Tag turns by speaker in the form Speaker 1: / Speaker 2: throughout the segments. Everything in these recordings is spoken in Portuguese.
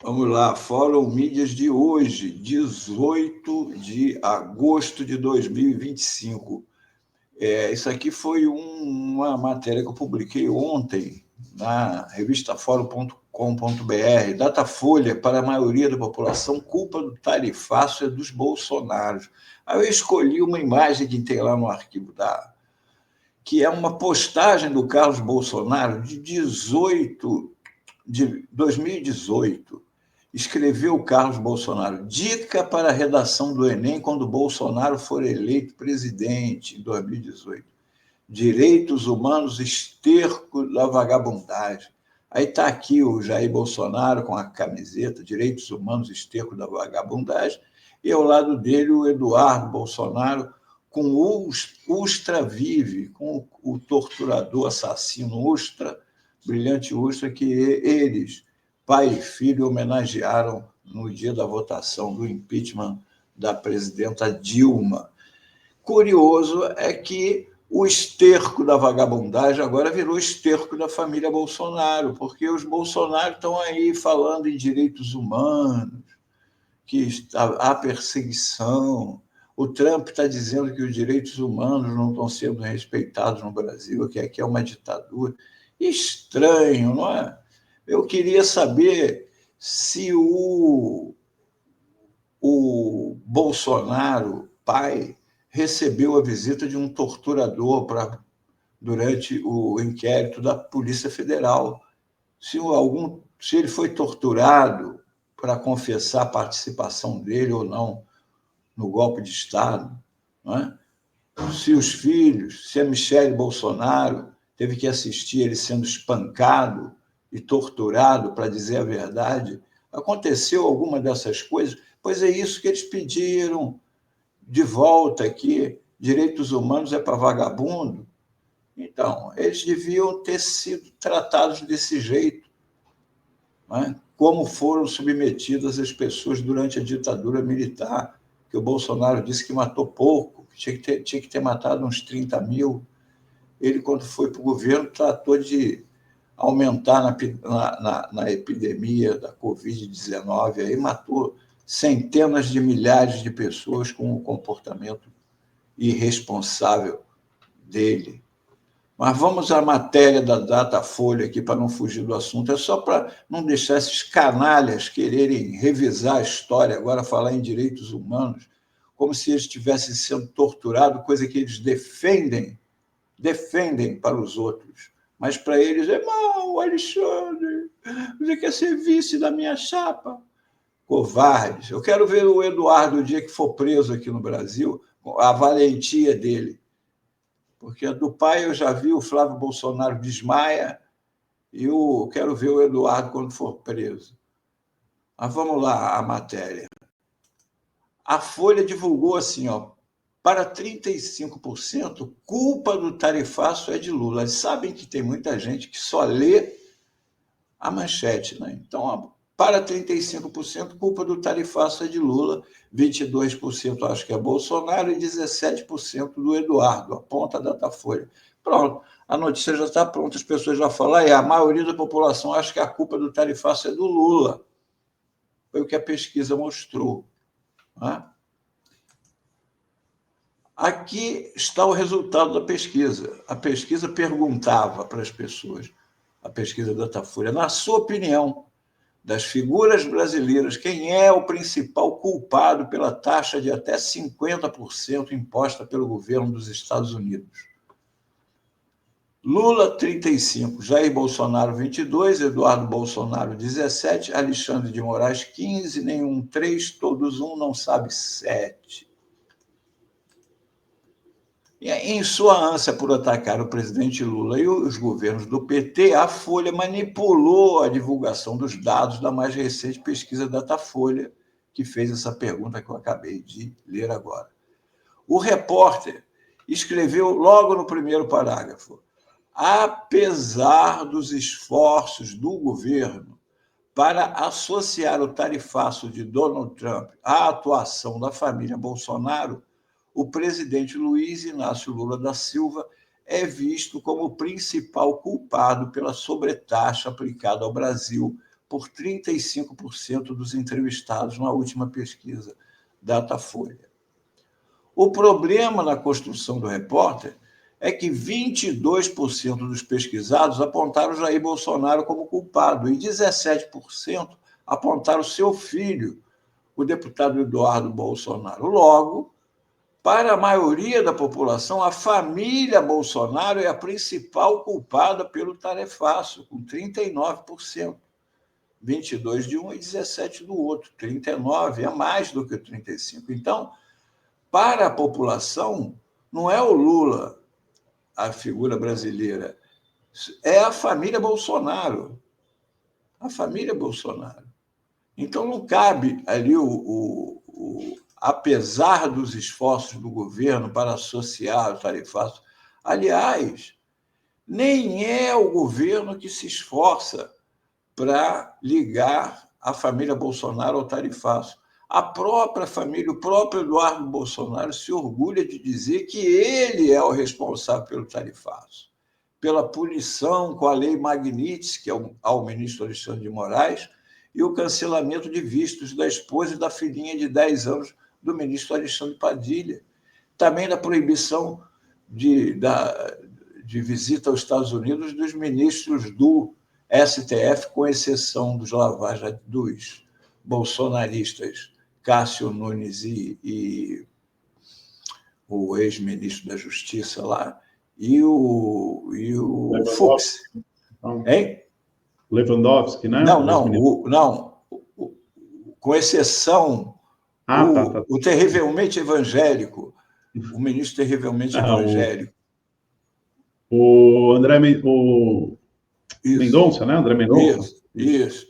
Speaker 1: Vamos lá, Fórum Mídias de hoje, 18 de agosto de 2025. Isso aqui foi uma matéria que eu publiquei ontem na revista fórum.com.br. Datafolha, para a maioria da população, culpa do tarifaço é dos bolsonaros. Aí eu escolhi uma imagem que tem lá no arquivo que é uma postagem do Carlos Bolsonaro de 2018. Escreveu o Carlos Bolsonaro: dica para a redação do Enem quando Bolsonaro for eleito presidente em 2018. Direitos humanos, esterco da vagabundagem. Aí está aqui o Jair Bolsonaro com a camiseta Direitos Humanos, esterco da vagabundagem, e ao lado dele o Eduardo Bolsonaro com o Ustra Vive, com o torturador assassino Ustra, brilhante Ustra, que eles, pai e filho, homenagearam no dia da votação do impeachment da presidenta Dilma. Curioso é que o esterco da vagabundagem agora virou esterco da família Bolsonaro, porque os Bolsonaro estão aí falando em direitos humanos, que há perseguição. O Trump está dizendo que os direitos humanos não estão sendo respeitados no Brasil, que aqui é uma ditadura. Estranho, não é? Eu queria saber se o Bolsonaro, pai, recebeu a visita de um torturador durante o inquérito da Polícia Federal. Se ele foi torturado para confessar a participação dele ou não no golpe de Estado, não é? Se os filhos, se a Michele Bolsonaro teve que assistir ele sendo espancado e torturado para dizer a verdade, aconteceu alguma dessas coisas? Pois é isso que eles pediram de volta aqui, direitos humanos é para vagabundo. Então, eles deviam ter sido tratados desse jeito, né? Como foram submetidas as pessoas durante a ditadura militar, que o Bolsonaro disse que matou pouco, que tinha que ter matado uns 30 mil. Ele, quando foi para o governo, tratou de aumentar na epidemia da Covid-19, aí matou centenas de milhares de pessoas com o comportamento irresponsável dele. Mas vamos à matéria da Datafolha aqui, para não fugir do assunto. É só para não deixar esses canalhas quererem revisar a história, agora falar em direitos humanos, como se eles estivessem sendo torturados, coisa que eles defendem para os outros. Mas para eles é mal, Alexandre, você quer ser vice da minha chapa? Covardes. Eu quero ver o Eduardo, o dia que for preso aqui no Brasil, a valentia dele. Porque do pai eu já vi, o Flávio Bolsonaro desmaia, e eu quero ver o Eduardo quando for preso. Mas vamos lá, a matéria. A Folha divulgou assim, para 35%, culpa do tarifaço é de Lula. Eles sabem que tem muita gente que só lê a manchete, né? Então, para 35%, culpa do tarifaço é de Lula, 22% acho que é Bolsonaro e 17% do Eduardo, aponta a Datafolha. Pronto, a notícia já está pronta, as pessoas já falam, a maioria da população acha que a culpa do tarifaço é do Lula. Foi o que a pesquisa mostrou. Né? Aqui está o resultado da pesquisa. A pesquisa perguntava para as pessoas, a pesquisa da Datafolha, na sua opinião, das figuras brasileiras, quem é o principal culpado pela taxa de até 50% imposta pelo governo dos Estados Unidos? Lula, 35%, Jair Bolsonaro, 22%, Eduardo Bolsonaro, 17%, Alexandre de Moraes, 15%, nenhum 3%, todos 1%, não sabe 7%. Em sua ânsia por atacar o presidente Lula e os governos do PT, a Folha manipulou a divulgação dos dados da mais recente pesquisa Datafolha, que fez essa pergunta que eu acabei de ler agora. O repórter escreveu logo no primeiro parágrafo: apesar dos esforços do governo para associar o tarifaço de Donald Trump à atuação da família Bolsonaro, o presidente Luiz Inácio Lula da Silva é visto como o principal culpado pela sobretaxa aplicada ao Brasil por 35% dos entrevistados na última pesquisa Datafolha. O problema na construção do repórter é que 22% dos pesquisados apontaram Jair Bolsonaro como culpado e 17% apontaram seu filho, o deputado Eduardo Bolsonaro. Logo, para a maioria da população, a família Bolsonaro é a principal culpada pelo tarifaço, com 39%. 22% de um e 17% do outro. 39% é mais do que 35%. Então, para a população, não é o Lula a figura brasileira, é a família Bolsonaro. A família Bolsonaro. Então, não cabe ali apesar dos esforços do governo para associar o tarifaço. Aliás, nem é o governo que se esforça para ligar a família Bolsonaro ao tarifaço. A própria família, o próprio Eduardo Bolsonaro se orgulha de dizer que ele é o responsável pelo tarifaço, pela punição com a lei Magnitsky ao ministro Alexandre de Moraes e o cancelamento de vistos da esposa e da filhinha de 10 anos do ministro Alexandre Padilha. Também da proibição de visita aos Estados Unidos dos ministros do STF, com exceção dos bolsonaristas Cássio Nunes e o ex-ministro da Justiça lá, e o Fux. Hein?
Speaker 2: Lewandowski, né?
Speaker 1: Não. Com exceção o terrivelmente evangélico, o ministro terrivelmente evangélico.
Speaker 2: O André Mendonça, né? André Mendonça.
Speaker 1: Isso.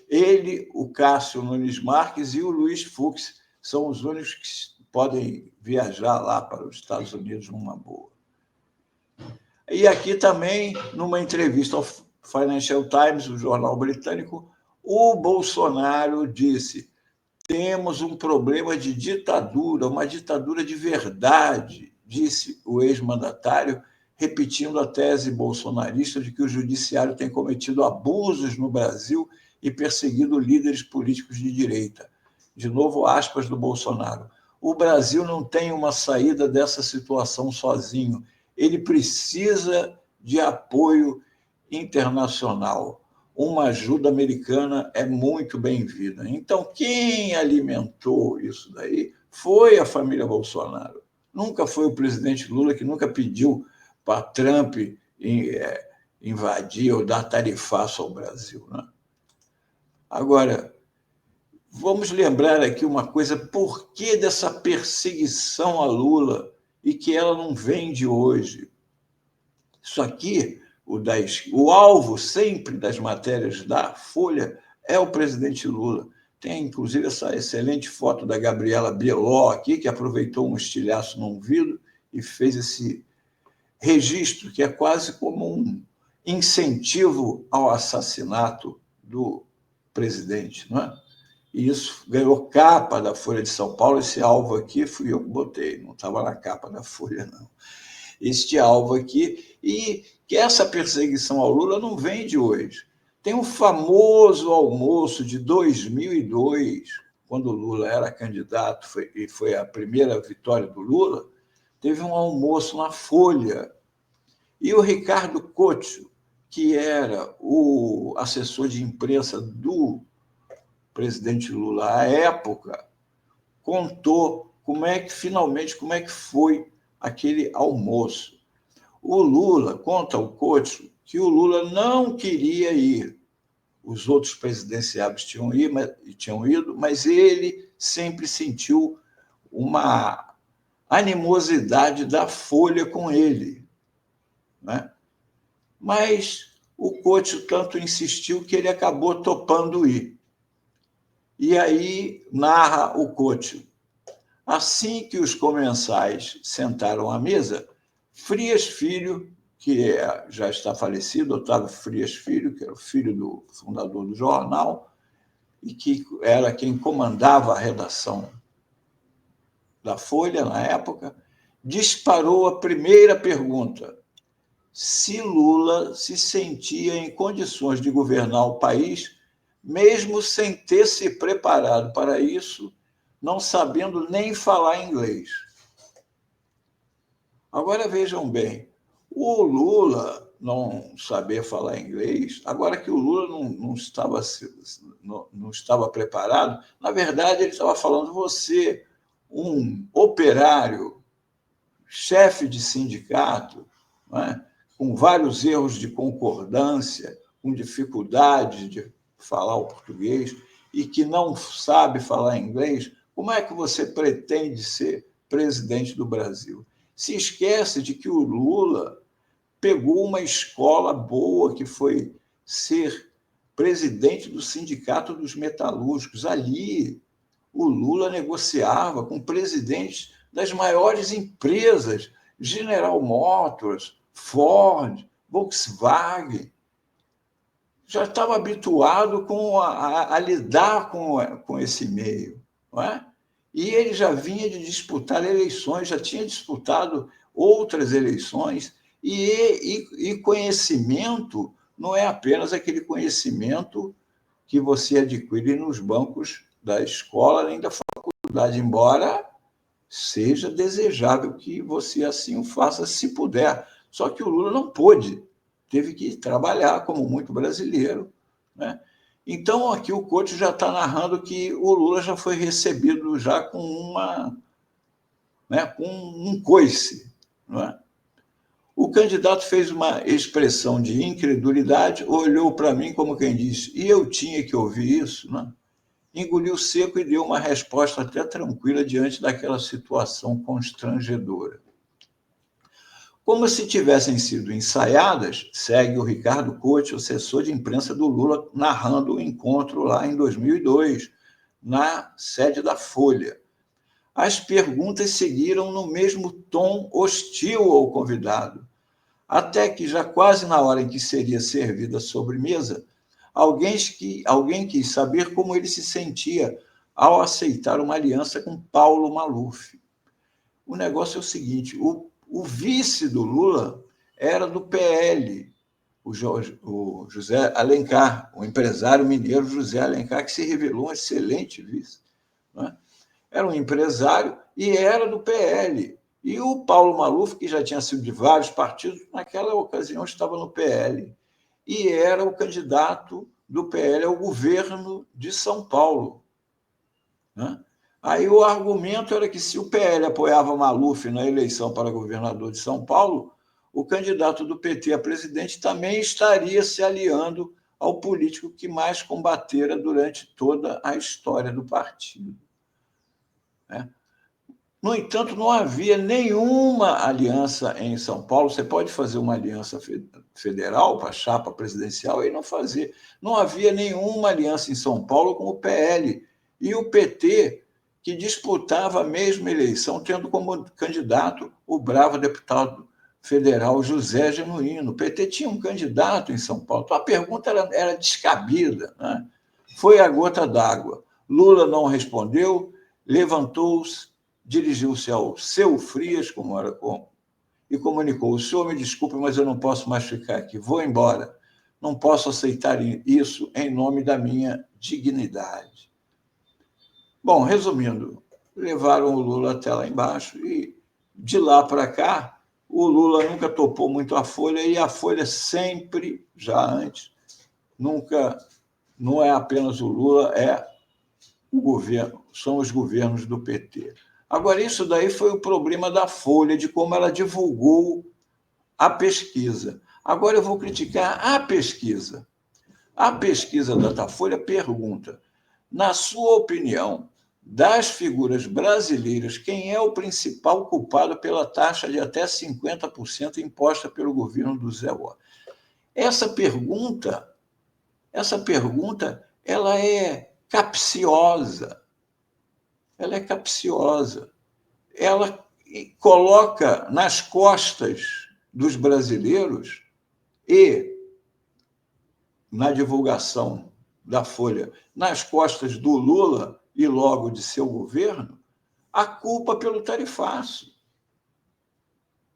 Speaker 1: Ele, o Cássio Nunes Marques e o Luiz Fux são os únicos que podem viajar lá para os Estados Unidos numa boa. E aqui também, numa entrevista ao Financial Times, o jornal britânico, o Bolsonaro disse: temos um problema de ditadura, uma ditadura de verdade, disse o ex-mandatário, repetindo a tese bolsonarista de que o judiciário tem cometido abusos no Brasil e perseguido líderes políticos de direita. De novo, aspas do Bolsonaro. O Brasil não tem uma saída dessa situação sozinho. Ele precisa de apoio internacional. Uma ajuda americana é muito bem-vinda. Então, quem alimentou isso daí foi a família Bolsonaro. Nunca foi o presidente Lula, que nunca pediu para Trump invadir ou dar tarifaço ao Brasil, né? Agora, vamos lembrar aqui uma coisa: por que dessa perseguição a Lula e que ela não vem de hoje? Isso aqui, o alvo sempre das matérias da Folha é o presidente Lula. Tem, inclusive, essa excelente foto da Gabriela Beló aqui, que aproveitou um estilhaço num vidro e fez esse registro, que é quase como um incentivo ao assassinato do presidente, não é? E isso ganhou capa da Folha de São Paulo. Esse alvo aqui fui eu que botei, não estava na capa da Folha, não. Este alvo aqui, e que essa perseguição ao Lula não vem de hoje. Tem um famoso almoço de 2002, quando o Lula era candidato, e foi a primeira vitória do Lula, teve um almoço na Folha. E o Ricardo Couto, que era o assessor de imprensa do presidente Lula à época, contou como é que foi aquele almoço. O Lula, conta o Couto, que o Lula não queria ir. Os outros presidenciáveis tinham ido, mas ele sempre sentiu uma animosidade da Folha com ele, né? Mas o Couto tanto insistiu que ele acabou topando ir. E aí narra o Couto: assim que os comensais sentaram à mesa, Frias Filho, que já está falecido, Otávio Frias Filho, que era o filho do fundador do jornal, e que era quem comandava a redação da Folha na época, disparou a primeira pergunta: se Lula se sentia em condições de governar o país, mesmo sem ter se preparado para isso, não sabendo nem falar inglês. Agora, vejam bem, o Lula não saber falar inglês, agora que o Lula não estava preparado, na verdade, ele estava falando você, um operário, chefe de sindicato, não é? Com vários erros de concordância, com dificuldade de falar o português e que não sabe falar inglês, como é que você pretende ser presidente do Brasil? Se esquece de que o Lula pegou uma escola boa, que foi ser presidente do Sindicato dos Metalúrgicos. Ali, o Lula negociava com presidentes das maiores empresas, General Motors, Ford, Volkswagen. Já estava habituado a lidar com esse meio, não é? E ele já vinha de disputar eleições, já tinha disputado outras eleições, e conhecimento não é apenas aquele conhecimento que você adquire nos bancos da escola nem da faculdade, embora seja desejável que você assim o faça, se puder. Só que o Lula não pôde, teve que trabalhar, como muito brasileiro, né? Então, aqui o Couto já está narrando que o Lula já foi recebido já com com um coice, não é? O candidato fez uma expressão de incredulidade, olhou para mim como quem disse, e eu tinha que ouvir isso, né? Engoliu seco e deu uma resposta até tranquila diante daquela situação constrangedora. Como se tivessem sido ensaiadas, segue o Ricardo Couto, assessor de imprensa do Lula, narrando o encontro lá em 2002, na sede da Folha. As perguntas seguiram no mesmo tom hostil ao convidado, até que, já quase na hora em que seria servida a sobremesa, alguém quis saber como ele se sentia ao aceitar uma aliança com Paulo Maluf. O negócio é o seguinte, o vice do Lula era do PL, o José Alencar, o empresário mineiro José Alencar, que se revelou um excelente vice, não é? Era um empresário e era do PL. E o Paulo Maluf, que já tinha sido de vários partidos, naquela ocasião estava no PL. E era o candidato do PL ao governo de São Paulo, né? Aí o argumento era que, se o PL apoiava Maluf na eleição para governador de São Paulo, o candidato do PT a presidente também estaria se aliando ao político que mais combatera durante toda a história do partido, né? No entanto, não havia nenhuma aliança em São Paulo. Você pode fazer uma aliança federal para a chapa presidencial e não fazer. Não havia nenhuma aliança em São Paulo com o PL. E o PT, que disputava a mesma eleição, tendo como candidato o bravo deputado federal José Genuíno. O PT tinha um candidato em São Paulo. Então, a pergunta era descabida, né? Foi a gota d'água. Lula não respondeu, levantou-se, dirigiu-se ao seu Frias, como era como, e comunicou: o senhor me desculpe, mas eu não posso mais ficar aqui, vou embora. Não posso aceitar isso em nome da minha dignidade. Bom, resumindo, levaram o Lula até lá embaixo e, de lá para cá, o Lula nunca topou muito a Folha, e a Folha sempre, já antes, nunca, não é apenas o Lula, é o governo, são os governos do PT. Agora, isso daí foi o problema da Folha, de como ela divulgou a pesquisa. Agora eu vou criticar a pesquisa. A pesquisa da Datafolha pergunta: na sua opinião, das figuras brasileiras, quem é o principal culpado pela taxa de até 50% imposta pelo governo do Zé Ward? Essa pergunta, ela é capciosa. Ela é capciosa. Ela coloca nas costas dos brasileiros e, na divulgação da Folha, nas costas do Lula e logo de seu governo, a culpa pelo tarifaço.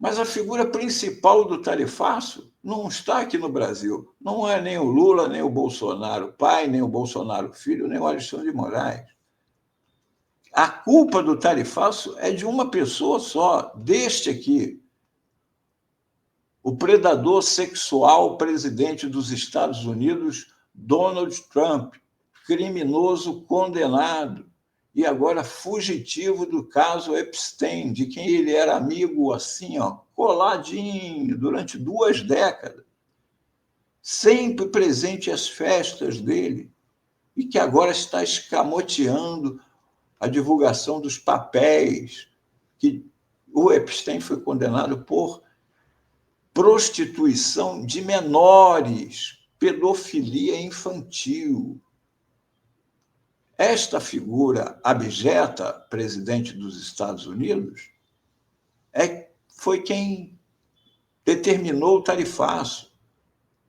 Speaker 1: Mas a figura principal do tarifaço não está aqui no Brasil. Não é nem o Lula, nem o Bolsonaro pai, nem o Bolsonaro filho, nem o Alexandre de Moraes. A culpa do tarifaço é de uma pessoa só, deste aqui, o predador sexual presidente dos Estados Unidos, Donald Trump, criminoso condenado e agora fugitivo do caso Epstein, de quem ele era amigo assim, coladinho, durante 2 décadas, sempre presente às festas dele, e que agora está escamoteando a divulgação dos papéis, que o Epstein foi condenado por prostituição de menores, pedofilia infantil. Esta figura abjeta, presidente dos Estados Unidos, foi quem determinou o tarifaço.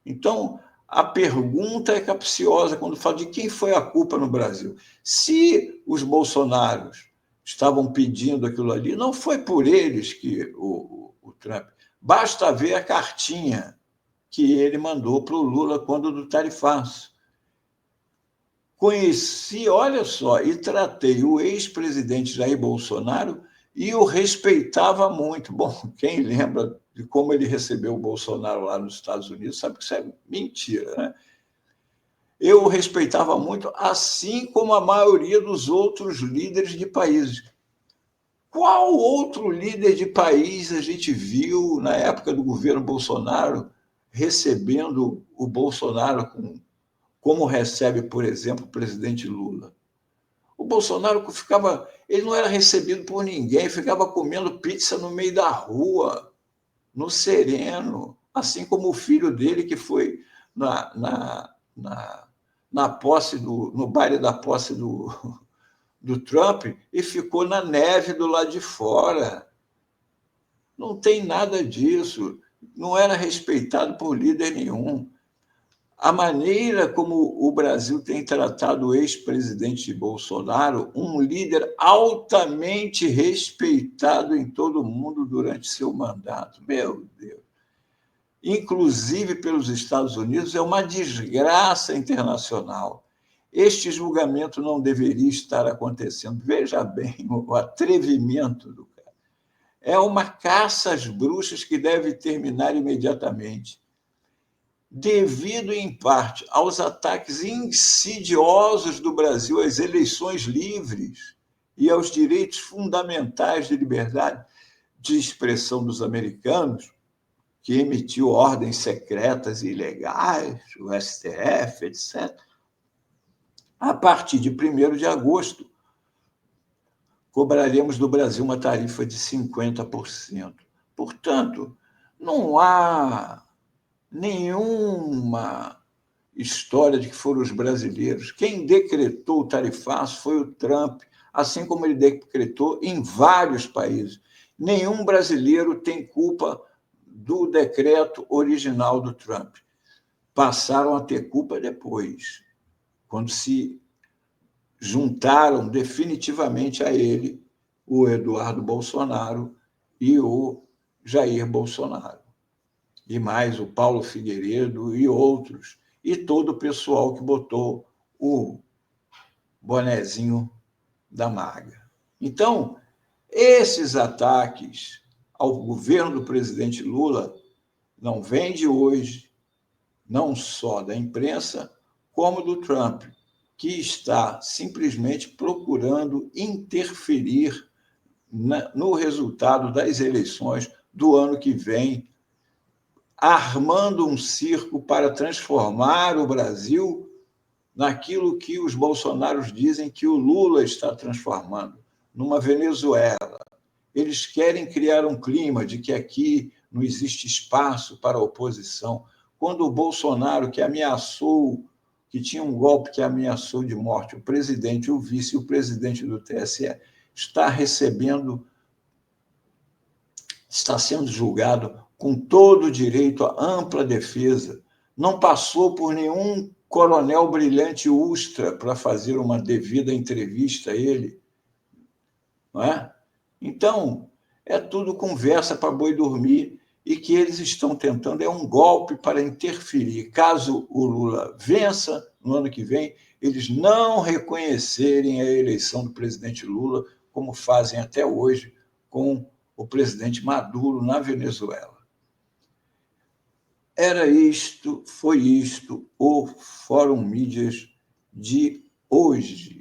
Speaker 1: Então, a pergunta é capciosa quando fala de quem foi a culpa no Brasil. Se os bolsonaros estavam pedindo aquilo ali, não foi por eles que o Trump... Basta ver a cartinha que ele mandou para o Lula quando do tarifaço. Conheci, olha só, e tratei o ex-presidente Jair Bolsonaro e o respeitava muito. Bom, quem lembra de como ele recebeu o Bolsonaro lá nos Estados Unidos sabe que isso é mentira, né? Eu o respeitava muito, assim como a maioria dos outros líderes de países. Qual outro líder de país a gente viu na época do governo Bolsonaro recebendo o Bolsonaro como recebe, por exemplo, o presidente Lula? O Bolsonaro ele não era recebido por ninguém, ficava comendo pizza no meio da rua, no sereno, assim como o filho dele, que foi na posse no baile da posse do Trump e ficou na neve do lado de fora. Não tem nada disso. Não era respeitado por líder nenhum. A maneira como o Brasil tem tratado o ex-presidente Bolsonaro, um líder altamente respeitado em todo o mundo durante seu mandato, meu Deus, inclusive pelos Estados Unidos, é uma desgraça internacional. Este julgamento não deveria estar acontecendo. Veja bem o atrevimento do cara. É uma caça às bruxas que deve terminar imediatamente. Devido, em parte, aos ataques insidiosos do Brasil às eleições livres e aos direitos fundamentais de liberdade de expressão dos americanos, que emitiu ordens secretas e ilegais, o STF, etc., a partir de 1º de agosto, cobraremos do Brasil uma tarifa de 50%. Portanto, não há nenhuma história de que foram os brasileiros. Quem decretou o tarifaço foi o Trump, assim como ele decretou em vários países. Nenhum brasileiro tem culpa do decreto original do Trump. Passaram a ter culpa depois, quando se juntaram definitivamente a ele o Eduardo Bolsonaro e o Jair Bolsonaro. E mais o Paulo Figueiredo e outros, e todo o pessoal que botou o bonezinho da MAGA. Então, esses ataques ao governo do presidente Lula não vêm de hoje, não só da imprensa, como do Trump, que está simplesmente procurando interferir no resultado das eleições do ano que vem, armando um circo para transformar o Brasil naquilo que os bolsonaros dizem que o Lula está transformando, numa Venezuela. Eles querem criar um clima de que aqui não existe espaço para a oposição. Quando o Bolsonaro, que ameaçou, que tinha um golpe que ameaçou de morte o presidente, o vice e o presidente do TSE, está sendo julgado com todo o direito à ampla defesa, não passou por nenhum coronel brilhante Ustra para fazer uma devida entrevista a ele, não é? Então, é tudo conversa para boi dormir e que eles estão tentando é um golpe para interferir. Caso o Lula vença no ano que vem, eles não reconhecerem a eleição do presidente Lula, como fazem até hoje com o presidente Maduro na Venezuela. Foi isto o Fórum Mídias de hoje.